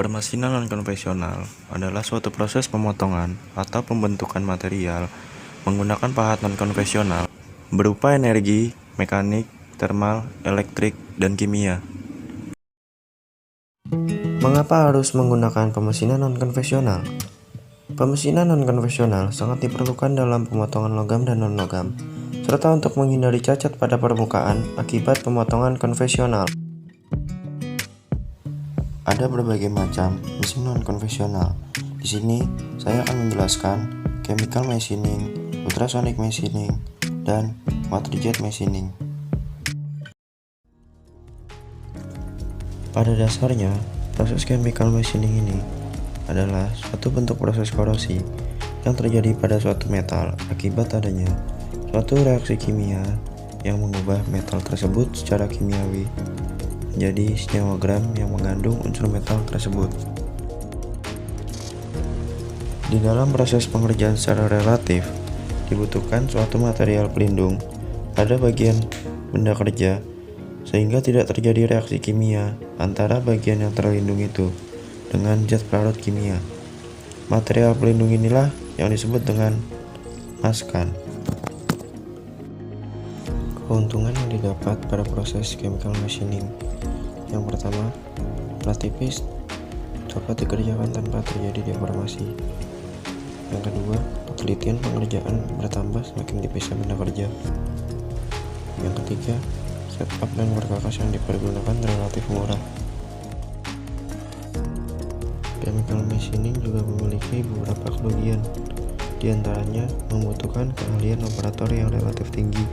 Permesinan non-konvensional adalah suatu proses pemotongan atau pembentukan material menggunakan pahat non-konvensional berupa energi, mekanik, termal, elektrik, dan kimia. Mengapa harus menggunakan pemesinan non-konvensional? Pemesinan non-konvensional sangat diperlukan dalam pemotongan logam dan non-logam, serta untuk menghindari cacat pada permukaan akibat pemotongan konvensional. Ada berbagai macam mesin non-konvensional. Di sini saya akan menjelaskan chemical machining, ultrasonic machining, dan waterjet machining. Pada dasarnya, proses chemical machining ini adalah suatu bentuk proses korosi yang terjadi pada suatu metal akibat adanya suatu reaksi kimia yang mengubah metal tersebut secara kimiawi menjadi senyawa yang mengandung unsur metal tersebut. Di dalam proses pengerjaan secara relatif, dibutuhkan suatu material pelindung pada bagian benda kerja sehingga tidak terjadi reaksi kimia antara bagian yang terlindung itu dengan zat pelarut kimia. Material pelindung inilah yang disebut dengan maskan. Keuntungan yang didapat pada proses chemical machining: yang pertama, plat tipis dapat dikerjakan tanpa terjadi deformasi. Yang kedua, ketelitian pengerjaan bertambah semakin tipisnya benda kerja. Yang ketiga, setup dan perkakas yang dipergunakan relatif murah. Chemical machining juga memiliki beberapa kelebihan, di antaranya membutuhkan keahlian operator yang relatif tinggi.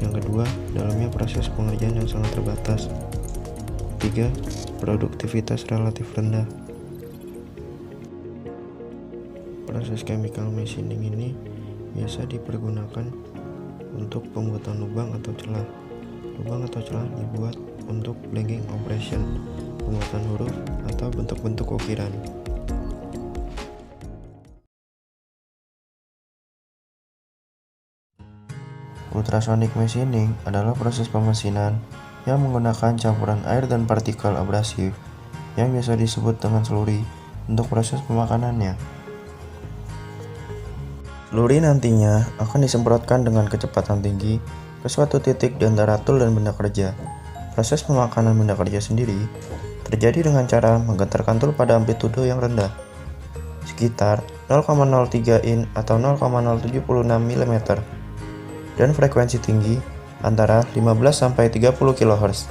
Yang kedua, dalamnya proses pengerjaan yang sangat terbatas. Ketiga, produktivitas relatif rendah. Proses chemical machining ini biasa dipergunakan untuk pembuatan lubang atau celah. Lubang atau celah dibuat untuk blanking operation, pembuatan huruf, atau bentuk-bentuk ukiran. Ultrasonic machining adalah proses pemesinan yang menggunakan campuran air dan partikel abrasif yang biasa disebut dengan slurry untuk proses pemakanannya. Slurry nantinya akan disemprotkan dengan kecepatan tinggi ke suatu titik di antara tool dan benda kerja. Proses pemakanan benda kerja sendiri terjadi dengan cara menggetarkan tool pada amplitudo yang rendah, sekitar 0,03 in atau 0,076 mm, dan frekuensi tinggi antara 15-30 kHz.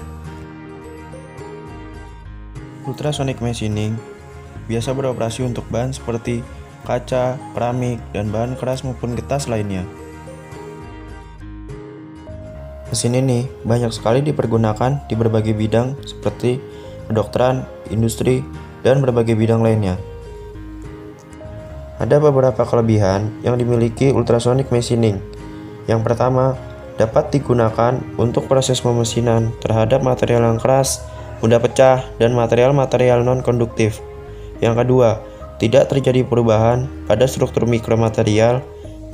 Ultrasonic machining biasa beroperasi untuk bahan seperti kaca, keramik, dan bahan keras maupun getas lainnya. Mesin ini banyak sekali dipergunakan di berbagai bidang seperti kedokteran, industri, dan berbagai bidang lainnya. Ada beberapa kelebihan yang dimiliki ultrasonic machining. Yang pertama, dapat digunakan untuk proses pemesinan terhadap material yang keras, mudah pecah, dan material-material non-konduktif. Yang kedua, tidak terjadi perubahan pada struktur mikromaterial,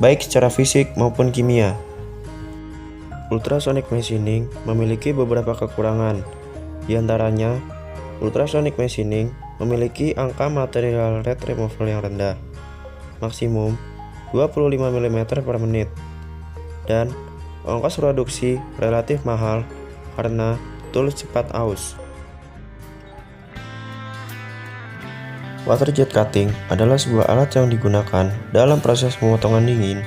baik secara fisik maupun kimia. Ultrasonic machining memiliki beberapa kekurangan. Di antaranya, ultrasonic machining memiliki angka material rate removal yang rendah, maksimum 25 mm per menit, dan ongkos produksi relatif mahal karena tool cepat aus. Waterjet cutting adalah sebuah alat yang digunakan dalam proses pemotongan dingin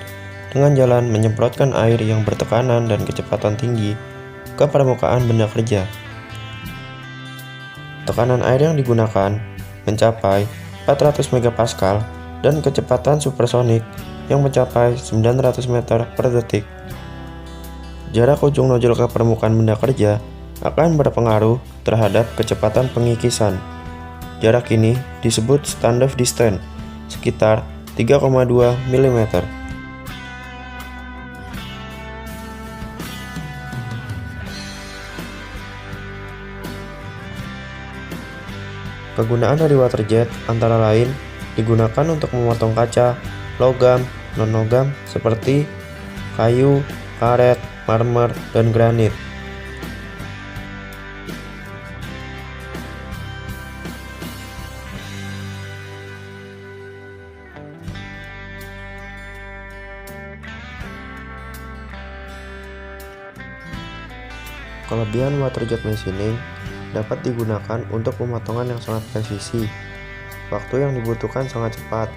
dengan jalan menyemprotkan air yang bertekanan dan kecepatan tinggi ke permukaan benda kerja. Tekanan air yang digunakan mencapai 400 MPa dan kecepatan supersonik yang mencapai 900 meter per detik. Jarak ujung nojol ke permukaan benda kerja akan berpengaruh terhadap kecepatan pengikisan. Jarak ini disebut standoff distance, sekitar 3,2 mm. Kegunaan dari waterjet antara lain digunakan untuk memotong kaca, logam, non-logam seperti kayu, karet, marmer, dan granit. Kelebihan water jet machining dapat digunakan untuk pemotongan yang sangat presisi. Waktu yang dibutuhkan sangat cepat,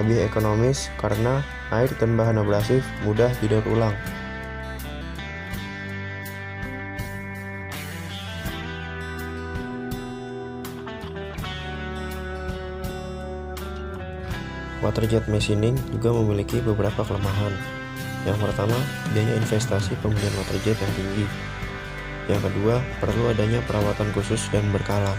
lebih ekonomis karena air dan bahan abrasif mudah didaur ulang. Water jet machining juga memiliki beberapa kelemahan. Yang pertama, biaya investasi pembelian water jet yang tinggi. Yang kedua, perlu adanya perawatan khusus dan berkala.